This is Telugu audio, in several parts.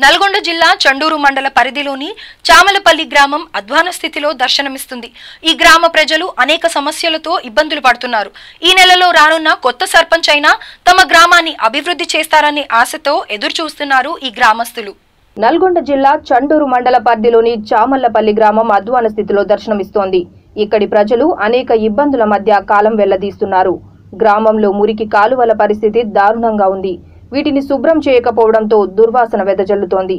నల్గొండ జిల్లా చండూరు మండల పరిధిలోని చామలపల్లి గ్రామం అధ్వాన స్థితిలో దర్శనమిస్తుంది. ఈ గ్రామ ప్రజలు అనేక సమస్యలతో ఇబ్బందులు పడుతున్నారు. ఈ నెలలో రానున్న కొత్త సర్పంచ్ అయినా తమ గ్రామాన్ని అభివృద్ధి చేస్తారనే ఆశతో ఎదురు చూస్తున్నారు ఈ గ్రామస్తులు. నల్గొండ జిల్లా చండూరు మండల పరిధిలోని చామలపల్లి గ్రామం అధ్వాన స్థితిలో దర్శనమిస్తోంది. ఇక్కడి ప్రజలు అనేక ఇబ్బందుల మధ్య కాలం వెళ్లదీస్తున్నారు. గ్రామంలో మురికి కాలువల పరిస్థితి దారుణంగా ఉంది. వీటిని శుభ్రం చేయకపోవడంతో దుర్వాసన వెదజల్లుతోంది.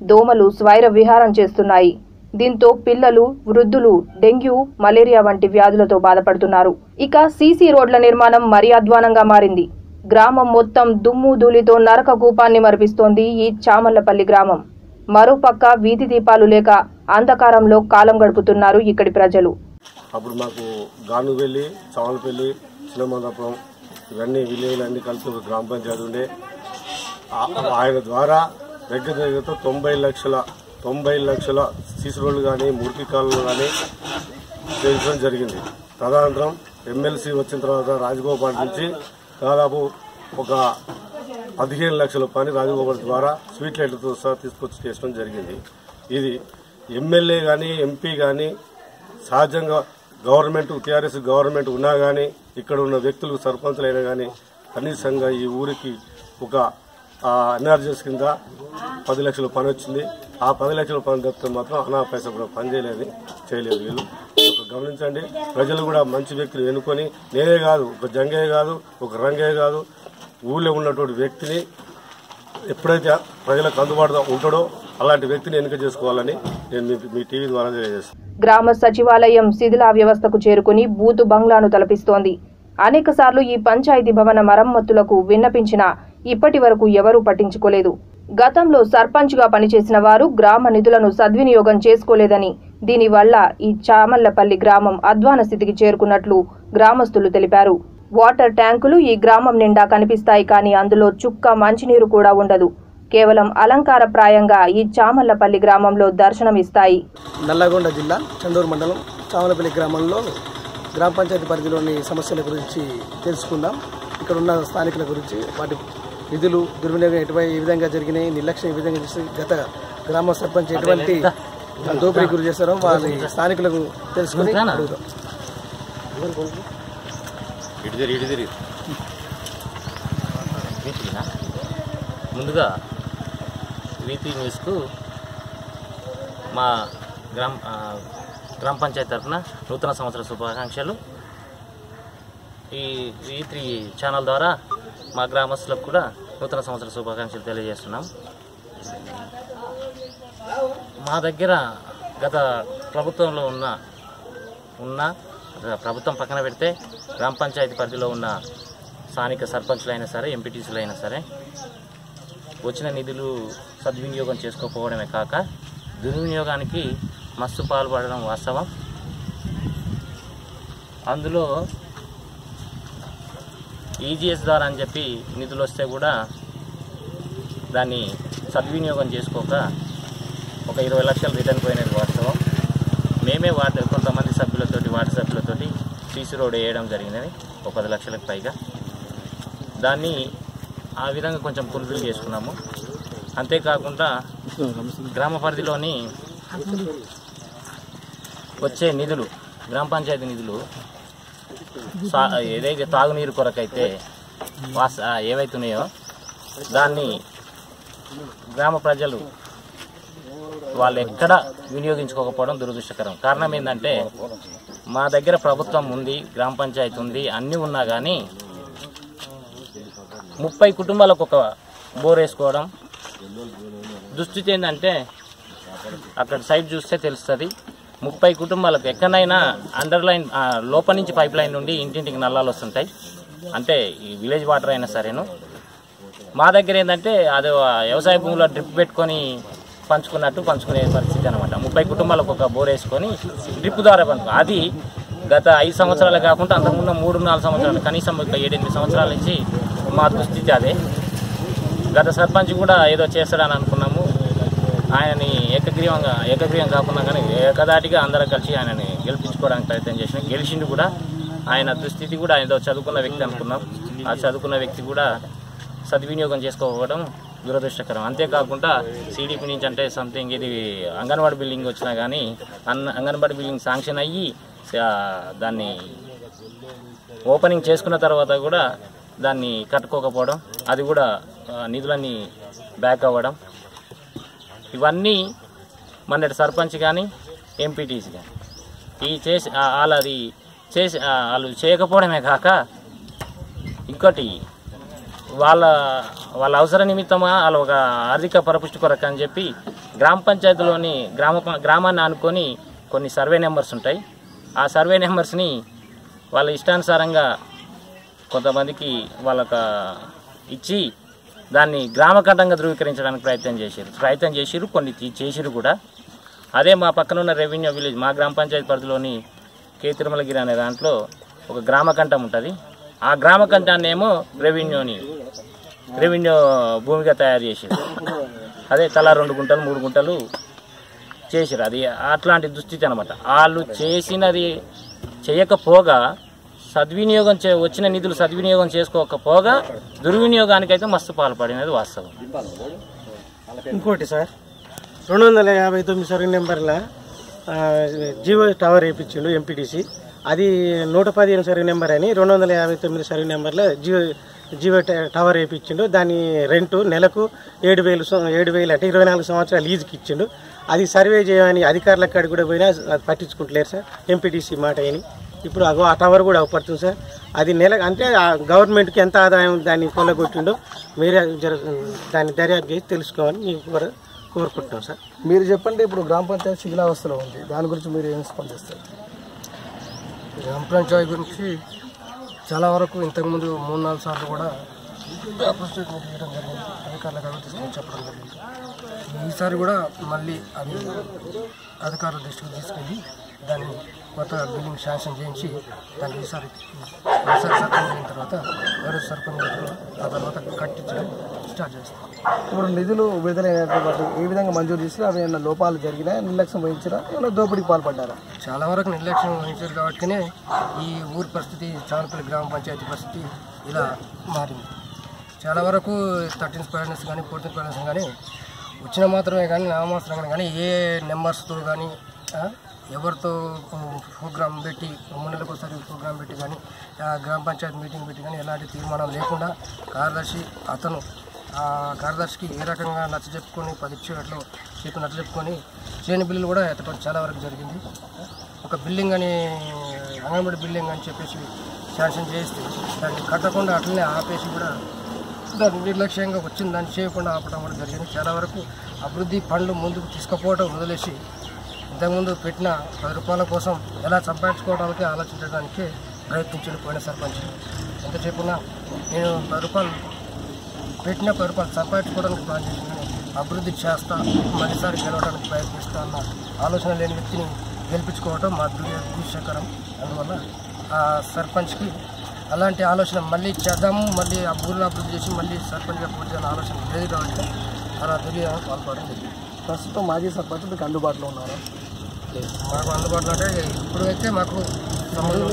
దోమలు స్వైర విహారం చేస్తున్నాయి. దీంతో పిల్లలు, వృద్ధులు డెంగ్యూ, మలేరియా వంటి వ్యాధులతో బాధపడుతున్నారు. ఇక సీసీ రోడ్ల నిర్మాణం మరీ అధ్వానంగా మారింది. గ్రామం మొత్తం దుమ్ము ధూళితో నరక కూపాన్ని మరిపిస్తోంది ఈ చామలపల్లి గ్రామం. మరోపక్క వీధి దీపాలు లేక అంధకారంలో కాలం గడుపుతున్నారు ఇక్కడి ప్రజలు. అప్పుడు మాకు గానువెల్లి, చామలపల్లి, చిన్నమందపురం ఇవన్నీ విలేజ్లన్నీ కలిసి ఒక గ్రామ పంచాయతీ ఉండే. ఆయన ద్వారా దగ్గరతో 90 లక్షల సీసీ రోడ్లు కానీ మురికి కాలువలు కానీ చేయించడం జరిగింది. తదనంతరం ఎమ్మెల్సీ వచ్చిన తర్వాత రాజగోపాల్ నుంచి దాదాపు ఒక 15 లక్షల పని రాజగోపాల్ ద్వారా స్ట్రీట్ లైట్లతో సహా తీసుకొచ్చి చేయడం జరిగింది. ఇది ఎమ్మెల్యే కానీ ఎంపీ కానీ సహజంగా గవర్నమెంట్ టీఆర్ఎస్ గవర్నమెంట్ ఉన్నా కానీ ఇక్కడ ఉన్న వ్యక్తులు సర్పంచులు అయినా కానీ కనీసంగా ఈ ఊరికి ఒక ఎన్ఆర్జీఎస్ కింద 10 లక్షల పని వచ్చింది. ఆ 10 లక్షల పని తప్పితే మాత్రం అనా పైసా కూడా పని చేయలేదు వీళ్ళు. గమనించండి, ప్రజలు కూడా మంచి వ్యక్తులు ఎన్నుకొని, నేనే కాదు, ఒక జంగయ్య కాదు, ఒక రంగయ్య కాదు, ఊళ్ళో ఉన్నటువంటి వ్యక్తిని ఎప్పుడైతే ప్రజలకు అందుబాటులో ఉంటాడో అలాంటి వ్యక్తిని ఎన్నిక చేసుకోవాలని నేను మీ టీవీ ద్వారా తెలియజేస్తాను. గ్రామ సచివాలయం శిథిలా వ్యవస్థకు చేరుకుని బూతు బంగ్లాను తలపిస్తోంది. అనేక సార్లు ఈ పంచాయతీ భవన మరమ్మతులకు విన్నపించినా ఇప్పటి వరకు ఎవరూ పట్టించుకోలేదు. గతంలో సర్పంచ్ గా పనిచేసిన వారు గ్రామ నిధులను సద్వినియోగం చేసుకోలేదని, దీనివల్ల ఈ చామలపల్లి గ్రామం అధ్వాన స్థితికి చేరుకున్నట్లు గ్రామస్తులు తెలిపారు. వాటర్ ట్యాంకులు ఈ గ్రామం నిండా కనిపిస్తాయి, కానీ అందులో చుక్క మంచినీరు కూడా ఉండదు. కేవలం అలంకారప్రాయంగా ఈ చామలపల్లి గ్రామంలో దర్శనమిస్తాయి. నల్లగొండ జిల్లా చండూరు మండలం చామలపల్లి గ్రామంలో గ్రామ పంచాయతీ పరిధిలోని సమస్యల గురించి తెలుసుకుందాం. ఇక్కడ ఉన్న స్థానికుల గురించి, వాటి నిధులు దుర్వినియోగం ఏ విధంగా జరిగినాయి, నిర్లక్ష్యం ఏ విధంగా చేసి గత గ్రామ సర్పంచ్ ఎటువంటి దోపిడీ గురి చేస్తారో వారి స్థానికులకు తెలుసుకుని అడుగుతాం. ముందుగా వీపీ న్యూస్కు మా గ్రామ పంచాయతీ తరఫున నూతన సంవత్సర శుభాకాంక్షలు. ఈ V3 ఛానల్ ద్వారా మా గ్రామస్తులకు కూడా నూతన సంవత్సర శుభాకాంక్షలు తెలియజేస్తున్నాం. మా దగ్గర గత ప్రభుత్వంలో ఉన్న ప్రభుత్వం పక్కన పెడితే గ్రామ పంచాయతీ పరిధిలో ఉన్న స్థానిక సర్పంచులైనా సరే, ఎంపీటీసీలు అయినా సరే వచ్చిన నిధులు సద్వినియోగం చేసుకోకపోవడమే కాక దుర్వినియోగానికి మస్తు పాల్పడడం వాస్తవం. అందులో ఈజీఎస్ ద్వారా అని చెప్పి నిధులు వస్తే కూడా దాన్ని సద్వినియోగం చేసుకోక ఒక 20 లక్షలు రిటర్న్ పోయినది వాస్తవం. మేమే కొంతమంది వార్డు సభ్యులతోటి సీసీ రోడ్ వేయడం జరిగినది ఒక 10 లక్షలకు పైగా. దాన్ని ఆ విధంగా కొంచెం పురుదులు చేసుకున్నాము. అంతేకాకుండా గ్రామ పరిధిలోని వచ్చే నిధులు, గ్రామ పంచాయతీ నిధులు ఏదైతే తాగునీరు కొరకైతే ఏవైతున్నాయో దాన్ని గ్రామ ప్రజలు వాళ్ళు ఎక్కడ వినియోగించుకోకపోవడం దురదృష్టకరం. కారణం ఏంటంటే మా దగ్గర ప్రభుత్వం ఉంది, గ్రామ పంచాయతీ ఉంది, అన్నీ ఉన్నా కానీ 30 కుటుంబాలకు ఒక బోర్ వేసుకోవడం. దుస్థితి ఏంటంటే అక్కడ సైడ్ చూస్తే తెలుస్తుంది. 30 కుటుంబాలకు ఎక్కడైనా అండర్లైన్ లోపల నుంచి పైప్ లైన్ నుండి ఇంటింటికి నల్లాలు వస్తుంటాయి. అంటే ఈ విలేజ్ వాటర్ అయినా సరేను. మా దగ్గర ఏంటంటే అది వ్యవసాయ భూమిలో డ్రిప్ పెట్టుకొని పంచుకునే పరిస్థితి అనమాట. 30 కుటుంబాలకు ఒక బోర్ వేసుకొని డ్రిప్ ద్వారా అది గత 5 సంవత్సరాలు కాకుండా అంతకుముందు 3-4 సంవత్సరాలు, కనీసం 7-8 సంవత్సరాల నుంచి మా దుస్థితి అదే. గత సర్పంచ్ కూడా ఏదో చేస్తాడని అనుకున్నాము. ఆయనని ఏకగ్రీవం కాకుండా కానీ ఏకదాటిగా అందరం కలిసి ఆయనని గెలిపించుకోవడానికి ప్రయత్నం చేసినాం. గెలిచిండు కూడా. ఆయన దుస్థితి కూడా ఏదో చదువుకున్న వ్యక్తి అనుకున్నాం. ఆ చదువుకున్న వ్యక్తి కూడా సద్వినియోగం చేసుకోవడం దురదృష్టకరం. అంతేకాకుండా సిడిపి నుంచి అంటే సంథింగ్ ఇది అంగన్వాడీ బిల్డింగ్ వచ్చినా కానీ అంగన్వాడీ బిల్డింగ్ శాంక్షన్ అయ్యి దాన్ని ఓపెనింగ్ చేసుకున్న తర్వాత కూడా దాన్ని కట్టుకోకపోవడం, అది కూడా నిధులన్నీ బ్యాక్ అవ్వడం, ఇవన్నీ మొన్నటి సర్పంచ్ కానీ ఎంపీటీసీ కానీ వాళ్ళు చేయకపోవడమే కాక ఇంకోటి వాళ్ళ అవసర నిమిత్తమా వాళ్ళ ఒక ఆర్థిక పరిపుష్టి కొరకు అని చెప్పి గ్రామ పంచాయతీలోని గ్రామాన్ని ఆనుకొని కొన్ని సర్వే నెంబర్స్ ఉంటాయి. ఆ సర్వే నెంబర్స్ని వాళ్ళ ఇష్టానుసారంగా కొంతమందికి వాళ్ళకు ఇచ్చి దాన్ని గ్రామకంఠంగా ధృవీకరించడానికి ప్రయత్నం చేసిరు కొన్ని చేసిరు కూడా. అదే మా పక్కన ఉన్న రెవెన్యూ విలేజ్ మా గ్రామ పంచాయతీ పరిధిలోని కే తిరుమలగిరి అనే దాంట్లో ఒక గ్రామకంఠం ఉంటుంది. ఆ గ్రామకంఠాన్ని ఏమో రెవెన్యూ భూమిగా తయారు చేసారు. అదే తలా 2 గుంటలు 3 గుంటలు చేసారు. అది అట్లాంటి దుస్థితి అనమాట. వాళ్ళు చేసినది చేయకపోగా సద్వినియోగం వచ్చిన నిధులు సద్వినియోగం చేసుకోకపోగా దుర్వినియోగానికైతే మస్తు పాల్పడినది వాస్తవం. ఇంకోటి సార్, 259 సర్వే నెంబర్ల జియో టవర్ వేయించిండు ఎంపీటీసీ. అది 115 సర్వే నెంబర్ అని 259 సర్వే నెంబర్ల జియో టవర్ వేయించిండు. దాని రెంటు నెలకు 7,000 అంటే 24 సంవత్సరాలు లీజుకి ఇచ్చిండు. అది సర్వే చేయమని అధికారుల కాడికి కూడా పోయినా అది పట్టించుకుంటలేరు సార్ ఎంపీటీసీ మాట అని. ఇప్పుడు ఆ టవర్ కూడా అవపడుతుంది సార్. అది అంటే గవర్నమెంట్కి ఎంత ఆదాయం దాన్ని కొల్లగొట్టిండో మీరే దాన్ని దర్యాప్తు చేసి తెలుసుకోవాలని మీకు కూడా కోరుకుంటున్నాం సార్. మీరు చెప్పండి, ఇప్పుడు గ్రామ పంచాయతీ శిథిలావస్థలో ఉంది, దాని గురించి మీరు ఏం స్పందిస్తారు? గ్రామ పంచాయతీ గురించి చాలా వరకు ఇంతకుముందు 3-4 సార్లు కూడా అప్రోస్టేట్ చేయడం జరిగింది, అధికారులకు అవి తీసుకొని చెప్పడం జరిగింది. ఈసారి కూడా మళ్ళీ అది అధికారుల దృష్టికి తీసుకెళ్ళి దాన్ని కొత్త బిల్డింగ్ శాంక్షన్ చేయించి దాన్ని ఈసారి సర్పంచ్ అయిన తర్వాత వేరే సర్పంచ్ ఆ తర్వాత కట్టించడం స్టార్ట్ చేస్తాం. ఇప్పుడు నిధులు విడుదలైనటువంటి ఏ విధంగా మంజూరు చేసినా అవి ఏమైనా లోపాలు జరిగినా, నిర్లక్ష్యం వహించినా, ఏమైనా దోపిడీకి పాల్పడ్డారా? చాలా వరకు నిర్లక్ష్యం వహించారు కాబట్టినే ఈ ఊరి పరిస్థితి, చామలపల్లి గ్రామ పంచాయతీ పరిస్థితి ఇలా మారింది. చాలా వరకు 13th ప్రెసిడెన్స్ కానీ 14th ప్రెసిడెన్స్ కానీ వచ్చిన మాత్రమే కానీ నామాత్రంగా కానీ ఏ నెంబర్స్తో కానీ ఎవరితో ప్రోగ్రాం పెట్టి 3 నెలలకు ఒకసారి ప్రోగ్రాం పెట్టి కానీ గ్రామ పంచాయతీ మీటింగ్ పెట్టి కానీ ఎలాంటి తీర్మానం లేకుండా కార్యదర్శికి ఏ రకంగా నచ్చజెప్పుకొని 10 ఇచ్చేటట్లు నచ్చజెప్పుకొని చేయని బిల్లులు కూడా ఎత్తడం చాలా వరకు జరిగింది. ఒక బిల్డింగ్ అని అంగన్వాడీ బిల్డింగ్ అని చెప్పేసి శాంక్షన్ చేస్తే దాన్ని కట్టకుండా అట్లనే ఆపేసి కూడా దాన్ని నిర్లక్ష్యంగా వచ్చిన దాన్ని చేయకుండా ఆపడం కూడా జరిగింది. చాలా వరకు అభివృద్ధి పనులు ముందుకు తీసుకుపోవడం వదిలేసి ఇంతకుముందు పెట్టిన 10 రూపాయల కోసం ఎలా సంపాదించుకోవడానికి ఆలోచించడానికి ప్రయత్నించిన పోయిన సర్పంచ్. ఎంత చెప్పున్నా నేను 10 రూపాయలు పెట్టిన 10 రూపాయలు సంపాదించుకోవడానికి ప్లాన్ చేసిన అభివృద్ధి చేస్తా, మరోసారి గెలవడానికి ప్రయత్నిస్తా అన్న ఆలోచన లేని వ్యక్తిని గెలిపించుకోవడం మా దుర్శకరం. అందువల్ల ఆ సర్పంచ్కి అలాంటి ఆలోచన మళ్ళీ చేద్దాము, మళ్ళీ ఆ ఊరిలో అభివృద్ధి చేసి మళ్ళీ సర్పంచ్గా పూర్తి చేయాలని ఆలోచన లేదు కాబట్టి అలా దుర్యోగం పాల్పడడం జరిగింది. ప్రస్తుతం మాజీ సర్పంచ్ మీకు అందుబాటులో ఉన్నారా? మాకు అందుబాటులో అంటే ఇప్పుడు అయితే మాకు సంబంధం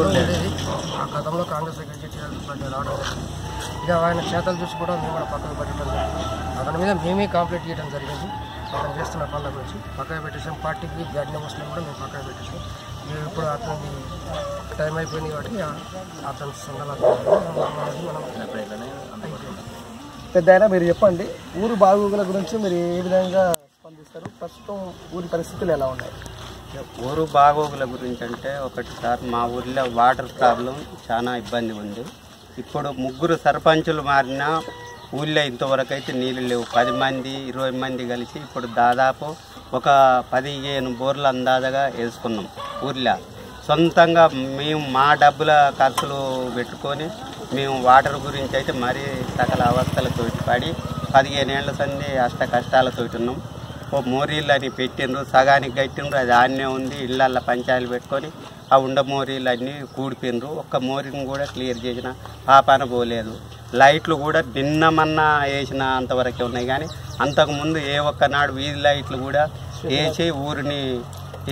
ఉండేది. ఆ గతంలో కాంగ్రెస్ సెక్రటరీ రావడం ఇక ఆయన చేతలు చూసి కూడా మేము కూడా పక్కన పెట్టడం జరిగింది. అతని మీద మేమే కంప్లీట్ చేయడం జరిగింది. అతను చేస్తున్న పనుల గురించి పక్కన పెట్టేసాం. పార్టీకి బ్యాడ్ నెంబర్స్లో కూడా మేము పక్కన పెట్టేసాం. ఇప్పుడు అతని టైం అయిపోయింది కాబట్టి అతని సందర్భంగా పెద్ద అయినా మీరు చెప్పండి, ఊరు బాగోగుల గురించి మీరు ఏ విధంగా స్పందిస్తారు? ప్రస్తుతం ఊరి పరిస్థితులు ఎలా ఉన్నాయి? ఊరు బాగోగుల గురించి అంటే ఒకటి సార్, మా ఊర్లో వాటర్ ప్రాబ్లం చాలా ఇబ్బంది ఉంది. ఇప్పుడు 3 సర్పంచులు మారినా ఊళ్ళో ఇంతవరకు అయితే నీళ్ళు లేవు. 10 మంది 20 మంది కలిసి ఇప్పుడు దాదాపు ఒక 15 బోర్లు అందాజగా వేసుకున్నాం ఊర్లో. సొంతంగా మేము మా డబ్బుల ఖర్చులు పెట్టుకొని మేము వాటర్ గురించి అయితే మరీ సకల అవస్థలతో పడి 15 ఏళ్ల సంది అష్ట కష్టాలతో ఉన్నాం. ఓ మోరీలు అని పెట్టిండ్రు, సగానికి కట్టిండ్రు, అది ఆన్నే ఉంది. ఇళ్ళల్లో పంచాయలు పెట్టుకొని ఆ మోరీలు అన్నీ కూడిపోయినరు. ఒక్క మోరీని కూడా క్లియర్ చేసిన పాపాన పోలేదు. లైట్లు కూడా భిన్నమన్నా వేసిన అంతవరకే ఉన్నాయి, కానీ అంతకుముందు ఏ ఒక్కనాడు వీధి లైట్లు కూడా వేసి ఊరిని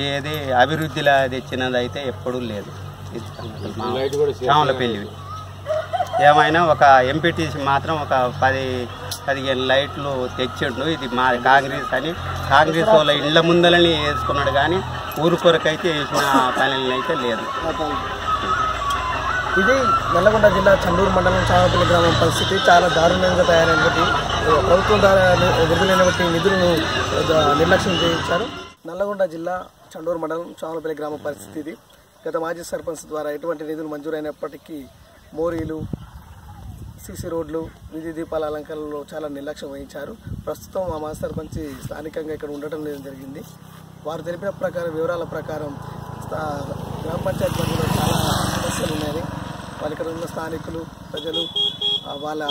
ఏది అభివృద్ధిలా తెచ్చినది అయితే ఎప్పుడూ లేదు. చామలపల్లి ఏమైనా ఒక ఎంపీటీసీ మాత్రం ఒక 10-15 లైట్లు తెచ్చిండు. ఇది మా కాంగ్రెస్ అని కాంగ్రెస్ వాళ్ళ ఇళ్ల ముందలని వేసుకున్నాడు కానీ ఊరు కొరకైతే వేసిన పనులు అయితే లేదు. ఇది నల్లగొండ జిల్లా చండూరు మండలం చామలపల్లి గ్రామం పరిస్థితి చాలా దారుణంగా తయారైనటువంటి ప్రభుత్వం ద్వారా విడుదలైనటువంటి నిధులను నిర్లక్ష్యం చేయించారు. నల్లగొండ జిల్లా చండూరు మండలం చామలపల్లి గ్రామం పరిస్థితి ఇది. గత మాజీ సర్పంచ్ ద్వారా ఎటువంటి నిధులు మంజూరైనప్పటికీ మోరీలు, సీసీ రోడ్లు, వీధి దీపాల అలంకరణలో చాలా నిర్లక్ష్యం వహించారు. ప్రస్తుతం ఆ మాజీ సర్పంచ్ స్థానికంగా ఇక్కడ ఉండటం జరిగింది. వారు తెలిపిన వివరాల ప్రకారం గ్రామ పంచాయతీ పరిధిలో చాలా సమస్యలు ఉన్నాయని వాళ్ళు ఇక్కడ ఉన్న స్థానికులు ప్రజలు వాళ్ళ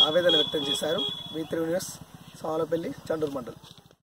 ఆవేదన వ్యక్తం చేశారు. V3 న్యూస్, చామలపల్లి, చండూరు మండలం.